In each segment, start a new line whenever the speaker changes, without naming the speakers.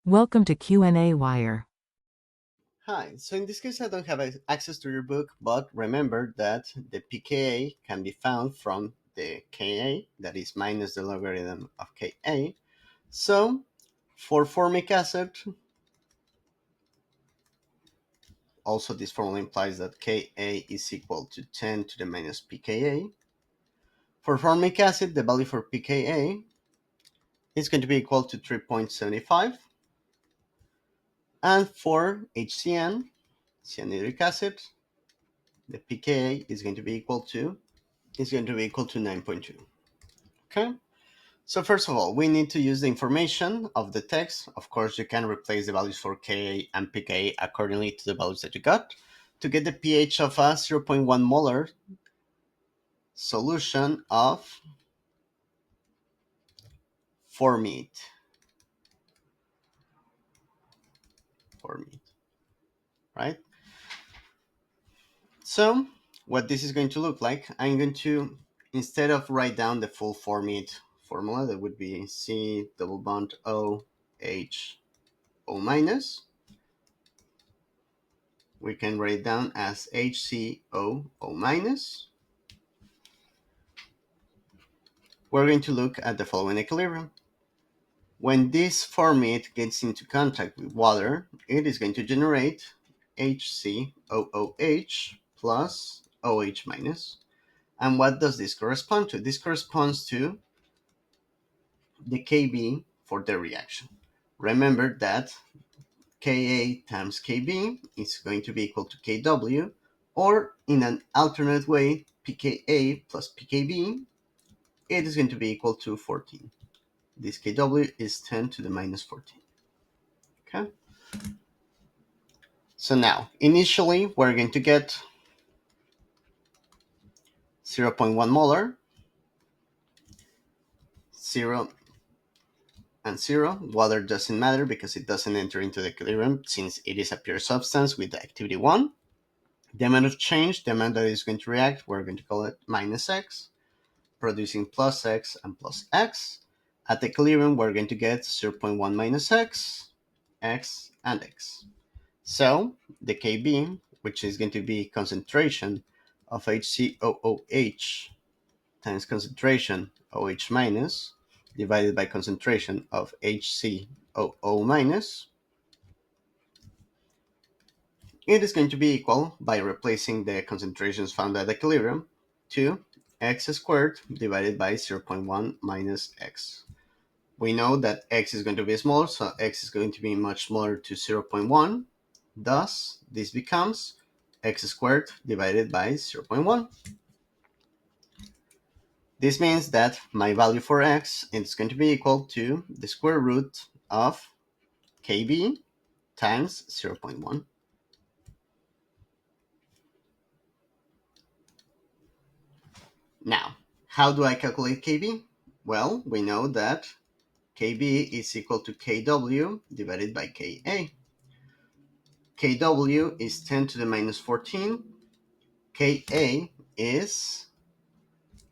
Welcome to qnawire.
Hi, so in this case I don't have access to your book, but remember that the pKa can be found from the Ka, that is minus the logarithm of Ka. So for formic acid, also this formula implies that Ka is equal to 10 to the minus pKa. For formic acid, the value for pKa is going to be equal to 3.75. And for HCN, cyanidric acid, the pKa is going to be equal to 9.2. Okay. So first of all, we need to use the information of the text. Of course, you can replace the values for Ka and pKa accordingly to the values that you got to get the pH of a 0.1 molar solution of formate. Formate, right? So what this is going to look like, I'm going to, instead of write down the full formate formula, that would be C double bond O H O minus, we can write it down as HCOO minus. We're going to look at the following equilibrium. When this formate gets into contact with water, it is going to generate HCOOH plus OH minus. And what does this correspond to? This corresponds to the Kb for the reaction. Remember that Ka times Kb is going to be equal to Kw, or in an alternate way, pKa plus pKb, it is going to be equal to 14. This Kw is 10 to the minus 14. Okay. So now, initially, we're going to get 0.1 molar, 0 and 0. Water doesn't matter because it doesn't enter into the equilibrium since it is a pure substance with the activity 1. The amount of change, the amount that is going to react, we're going to call it minus x, producing plus x and plus x. At the equilibrium, we're going to get 0.1 minus x, and x. So the Kb, which is going to be concentration of HCOOH times concentration OH minus divided by concentration of HCOO minus, it is going to be equal, by replacing the concentrations found at equilibrium, to x squared divided by 0.1 minus x. We know that x is going to be smaller, so x is going to be much smaller to 0.1. Thus, this becomes x squared divided by 0.1. This means that my value for x is going to be equal to the square root of kb times 0.1. Now, how do I calculate kb? Well, we know that kb is equal to kw divided by ka. Kw is 10 to the minus 14. Ka is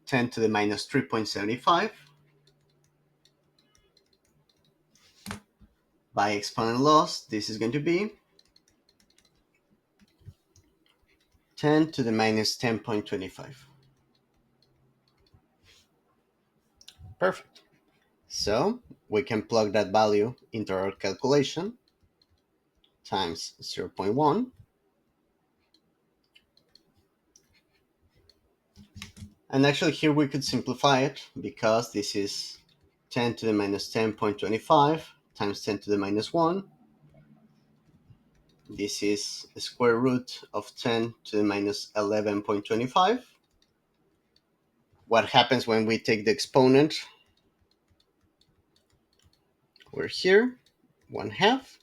10 to the minus 3.75. By exponent loss, this is going to be 10 to the minus 10.25. Perfect. So we can plug that value into our calculation, times 0.1. And actually here we could simplify it because this is 10 to the minus 10.25 times 10 to the minus 1. This is a square root of 10 to the minus 11.25. What happens when we take the exponent? We're here, 1/2.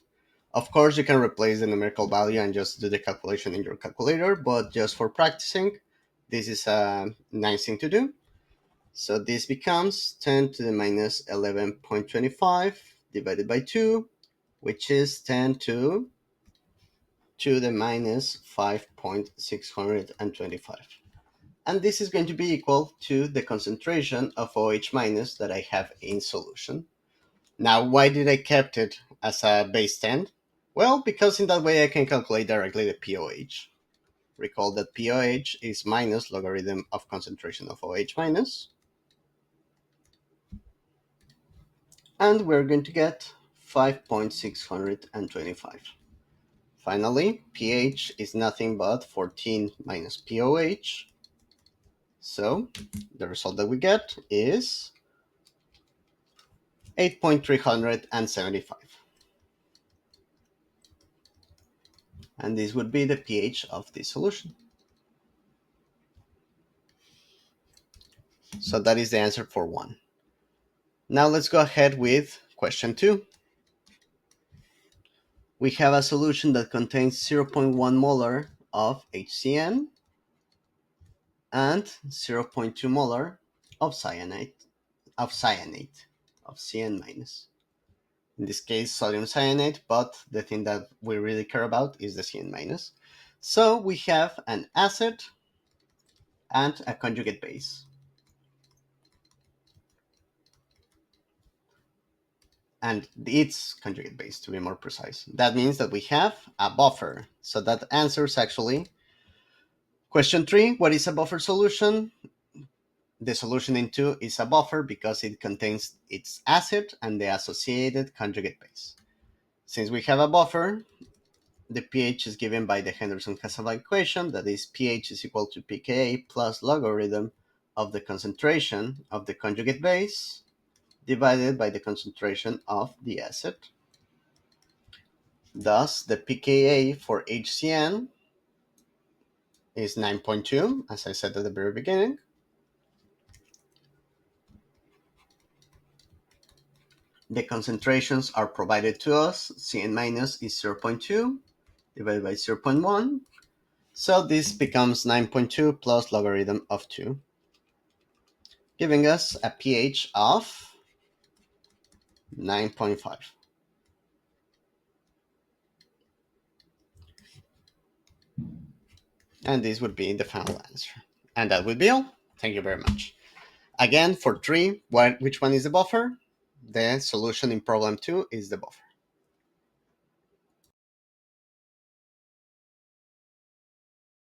Of course, you can replace the numerical value and just do the calculation in your calculator, but just for practicing, this is a nice thing to do. So this becomes 10 to the minus 11.25 divided by 2, which is 10 to the minus 5.625. And this is going to be equal to the concentration of OH minus that I have in solution. Now, why did I kept it as a base 10? Well, because in that way I can calculate directly the pOH. Recall that pOH is minus logarithm of concentration of OH minus. And we're going to get 5.625. Finally, pH is nothing but 14 minus pOH. So the result that we get is 8.375. And this would be the pH of this solution. So that is the answer for 1. Now let's go ahead with question 2. We have a solution that contains 0.1 molar of HCN and 0.2 molar of cyanate, of CN minus. In this case, sodium cyanate, but the thing that we really care about is the CN minus. So we have an acid and a conjugate base. And its conjugate base, to be more precise. That means that we have a buffer. So that answers actually question 3. What is a buffer solution? The solution in 2 is a buffer because it contains its acid and the associated conjugate base. Since we have a buffer, the pH is given by the Henderson-Cassavant equation, that is pH is equal to pKa plus logarithm of the concentration of the conjugate base divided by the concentration of the acid. Thus, the pKa for HCN is 9.2, as I said at the very beginning. The concentrations are provided to us. Cn minus is 0.2 divided by 0.1. So this becomes 9.2 plus logarithm of 2, giving us a pH of 9.5. And this would be the final answer. And that would be all. Thank you very much. Again, for 3, which one is the buffer? The solution in problem 2 is the buffer.